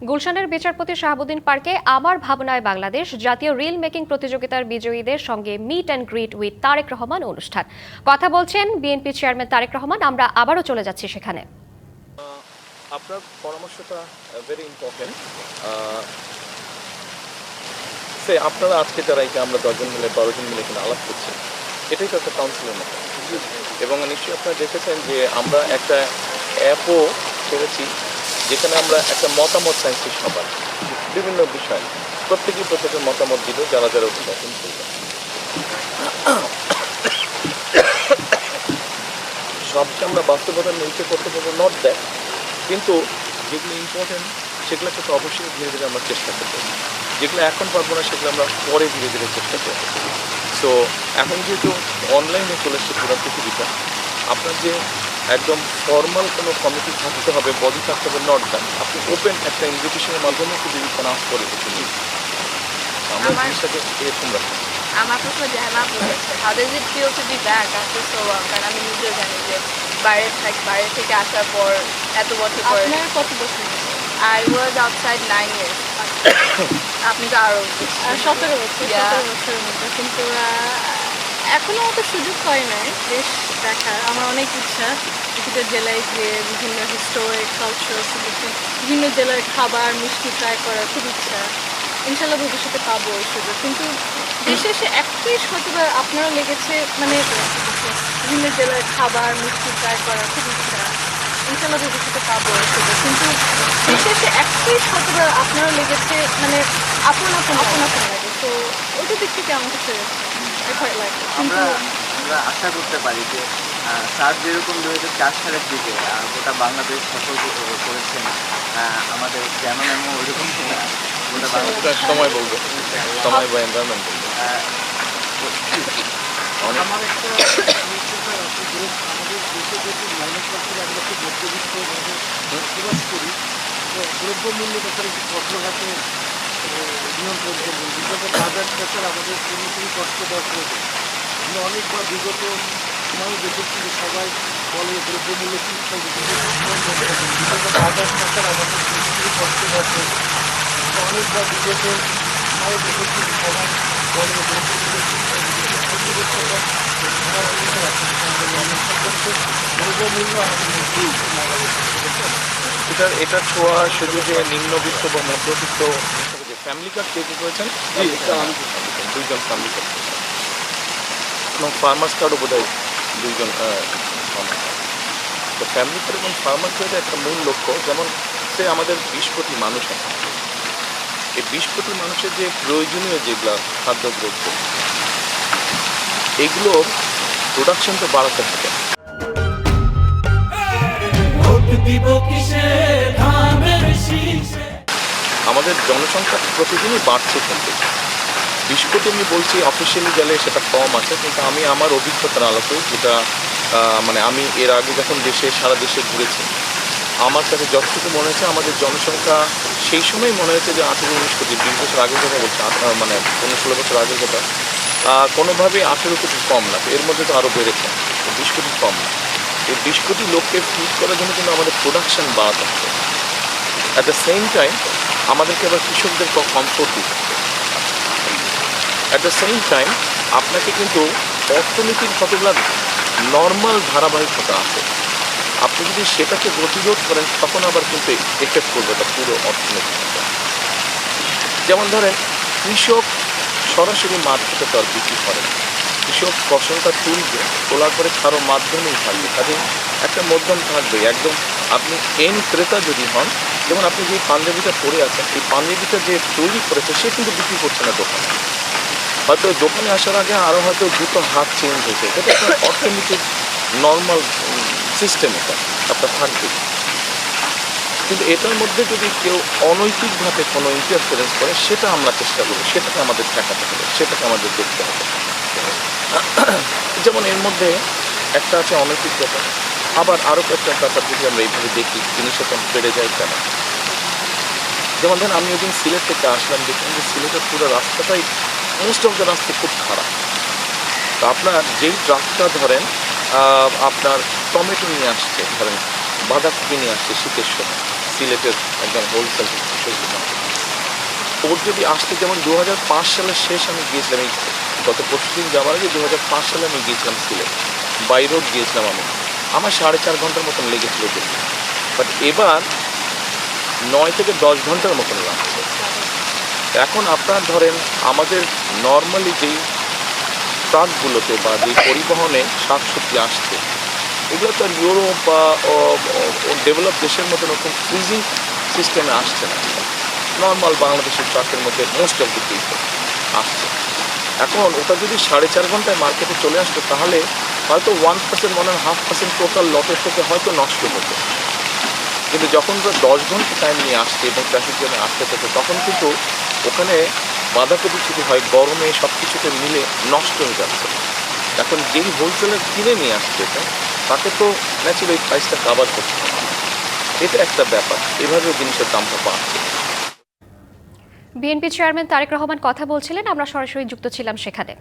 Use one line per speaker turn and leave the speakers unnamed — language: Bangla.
গুলশানের বিচারপতি শাহাবুদ্দিন পার্কে আমার ভাবনায় বাংলাদেশ জাতীয় রিল মেকিং প্রতিযোগিতার বিজয়ীদের সঙ্গে meet and greet with Tarique Rahman অনুষ্ঠান। কথা বলছেন বিএনপি চেয়ারম্যান তারেক রহমান। আমরা আবারও চলে যাচ্ছি সেখানে।
আপনার পরামর্শটা ভেরি ইম্পর্টেন্ট। আপনারা আজকে যারা এখানে আমরা 10 জন মিলে 12 জন মিলে এখানে আলাপ করছি, এটাই তো একটা কাউন্সিলের মতো। এবং নিশ্চয়ই আপনারা দেখেছেন যে আমরা একটা অ্যাপও ছেড়েছি যেখানে আমরা একটা মতামত চাইছি সবার বিভিন্ন বিষয়। প্রত্যেকের মতামত দিল যারা যারা উদ্বোধন করবে। সবকে আমরা বাস্তবতা নিতে করতে পারবো নট দ্যাট, কিন্তু যেগুলো ইম্পর্টেন্ট সেগুলোকে তো অবশ্যই ধীরে ধীরে আমরা চেষ্টা করবো। যেগুলো এখন পারবো না সেগুলো আমরা পরে ধীরে ধীরে চেষ্টা করবো। সো এখন যেহেতু অনলাইনে চলে এসছে পুরো পৃথিবীটা, আপনার যে একদম ফর্মাল কোনো কমিটি থাকতে হবে, বডি থাকতে হবে, নট দ্যাট। আপনি ওপেন একটা ইনভিটেশনের মাধ্যমে যদি আপ করে আমরা জিনিসটাকে এরকম রাখি।
আমার প্রশ্ন জানা বলেছে, how does it feel to be back after so long? কারণ আমি নিজেও জানি যে বাইরে থেকে আসার পর এত বছর পর। আপনার কত বছর? I was outside 9 years. আপনি তো আরও
17 বছরের মতো, কিন্তু এখনো অত সুযোগ হয় নাই দেশ দেখার। আমার অনেক ইচ্ছা প্রতিটা জেলায় গিয়ে বিভিন্ন হিস্টোরিক কালচারাল বিভিন্ন জেলার খাবার মিষ্টি ট্রাই করার খুব ইচ্ছা। ইনশাল্লাহ ভবিষ্যতে পাবো ওই সুযোগ। কিন্তু দেশে এসে একটাই হয়তোবার আপনারও লেগেছে, মানে বিভিন্ন জেলার খাবার মিষ্টি ট্রাই করার খুব ইচ্ছা। ইনশাল্লাহ ভবিষ্যতে পাবো ওই সুযোগ। কিন্তু দেশে এসে একটাই হয়তোবার আপনারও লেগেছে, মানে আপন লাগে। তো ওইটা দিক থেকে আমার কাছে ভয় লাগে।
আমরা আশা করতে পারি যে স্যার যেরকম 2004 সালের দিকে গোটা বাংলাদেশ সফল করেছেন, আমাদের জ্ঞানম্যামও ওইরকম গোটা বাংলাদেশ
সময় বলবো, সময় বা এনভায়রনমেন্ট বলবো।
আমার একটা আমাদের দেশে যদি 90% আমরা খুব মধ্যবিত্তভাবে বসবাস করি, তো দ্রব্যমূল্য ব্যাপারে একটু কঠোরভাবে নিয়ন্ত্রণ করবেন। বিগত বাজার বছর আমাদের পুরোপুরি কষ্ট দেওয়া প্রয়োজন। আমরা অনেকবার বিগত সময়ও দেখেছি যে সবাই বলে দ্রব্যমূল্য ঠিক থাকবে, বিগত বাজার বছর আমাদের পুরোপুরি কষ্ট দেওয়া প্রয়োজন। অনেকবার বিগত সময়ও দেখেছি যে সবাই বলে দ্রব্যমূল্য ঠিক থাকবে,
এটা ছোঁয়া শুধু যে নিম্নবিত্ত বা মধ্যবিত্ত ফ্যামিলি কার্ড কে করেছেন? দুইজন ফ্যামিলি কার্ড এবং ফার্মার্স কার্ডও বোধ হয় 2 জন। তো ফ্যামিলি কার্ড এবং ফার্মার্স কার্ডের একটা মূল লক্ষ্য, যেমন সে আমাদের 20 কোটি মানুষ আছে, এই 20 কোটি মানুষের যে প্রয়োজনীয় যেগুলো খাদ্যদ্রব্য, এগুলো প্রোডাকশন তো বাড়াতে হবে। আমাদের জনসংখ্যা প্রতিদিনই বাড়ছে, কিন্তু 20 কোটি আমি বলছি অফিসিয়ালি গেলে সেটা কম আছে, কিন্তু আমি আমার অভিজ্ঞতার আলোকে যেটা মানে আমি এর আগে যখন সারা দেশে ঘুরেছি, আমার কাছে যতটুকু মনে হয়েছে আমাদের জনসংখ্যা সেই সময় মনে হয়েছে যে 18-19 কোটি। 20 বছর আগের কথা বলছি, মানে 15-16 বছর আগের কথা। কোনোভাবেই 18 কোটি কম না, এর মধ্যে তো আরও বেড়েছে, 20 কোটি কম না। এই 20 কোটি লোককে ফিড করার জন্য কিন্তু আমাদের প্রোডাকশান বাড়াতে হবে। অ্যাট দ্য সেম টাইম আমাদেরকে আবার কৃষকদের কমফোর্ট দিতে হবে। অ্যাট দ্য সেম টাইম আপনাকে কিন্তু অর্থনীতির কতগুলো নর্মাল ধারাবাহিকতা আছে, আপনি যদি সেটাকে প্রতিরোধ করেন তখন আবার কিন্তু এফেক্ট করবে এটা পুরো অর্থনীতিটা। যেমন ধরেন, কৃষক সরাসরি মার্কেটে তো আর বিক্রি করে না, কৃষক ফসলটা তোলার পরে কারো মাধ্যমেই থাকবে, কাজে একটা মধ্যম থাকবে। একদম আপনি ক্রেতা যদি হন, যেমন আপনি যে পাঞ্জাবিটা পরে আছেন, এই পাঞ্জাবিটা যে তৈরি করেছে সে কিন্তু বিক্রি করছে না দোকানে, হয়তো দোকানে আসার আগে আরও হয়তো দুটো হাত চেঞ্জ হয়েছে। এটা একটা অর্থনীতির নর্মাল সিস্টেম, এটা আপনার থাকবে। কিন্তু এটার মধ্যে যদি কেউ অনৈতিকভাবে কোনো ইন্টারফারেন্স করে, সেটা আমরা চেষ্টা করবো, সেটাকে আমাদের ঠেকাতে হবে, সেটাকে আমাদের দেখতে হবে। যেমন এর মধ্যে একটা আছে অনৈতিক ব্যাপার, আবার আরও কয়েকটা ব্যাপার যদি আমরা এইভাবে দেখি জিনিসটা তো বেড়ে যায় কেন। যেমন ধরেন, আমি ওই দিন সিলেট থেকে আসলাম, দেখলাম যে সিলেটের পুরো রাস্তাটাই মোস্ট অফ দ্য রাস্তা খুব খারাপ। তো আপনার যেই ট্রাকটা ধরেন আপনার টমেটো নিয়ে আসছে, ধরেন বাঁধাকপি নিয়ে আসছে শীতের সময়, সিলেটের একজন হোলসেল ওর যদি আসতে, যেমন 2005 সালের শেষ আমি গিয়েছিলাম, এই গত পরশুদিন যাওয়ার আগে 2005 সালে আমি গিয়েছিলাম সিলেট, বাই রোড গিয়েছিলাম আমি, আমার 4.5 ঘন্টার মতন লেগেছিল দেখতে। বাট এবার 9 থেকে 10 ঘন্টার মতন লাগছে। এখন আপনার ধরেন আমাদের নর্মালি যেই ট্রাকগুলোতে বা যে পরিবহনে শাকসবজি আসছে, এগুলো তো আর ইউরোপ বা ডেভেলপ দেশের মতো নতুন ফ্রিজিং সিস্টেমে আসছে না, নর্মাল বাংলাদেশের ট্রাকের মধ্যে মোস্ট অফ দ্য পিপল আসছে। এখন ওটা যদি 4.5 ঘন্টায় মার্কেটে চলে আসতো, তাহলে হয়তো 1% 1.5% টোটাল লটের থেকে হয়তো নষ্ট হতো। কিন্তু যখন 10 ঘন্টা টাইম নিয়ে আসছে এবং ট্রাফিক জ্যামে আসতে থাকে, তখন কিন্তু ওখানে বাধা প্রতিশ্রুতি হয়, গরমে সব কিছুতে মিলে নষ্ট হয়ে যাচ্ছে। এখন যেই হোলসেলার কিনে নিয়ে আসছে এটা, তাকে তো ন্যাচুরালি প্রাইসটা কাভার করতে হবে, এটা একটা ব্যাপার। এভাবে জিনিসের দামটা বাড়ছে।
বিএনপি চেয়ারম্যান তারেক রহমান কথা বলছিলেন, আমরা সরাসরি যুক্ত ছিলাম সেখানে।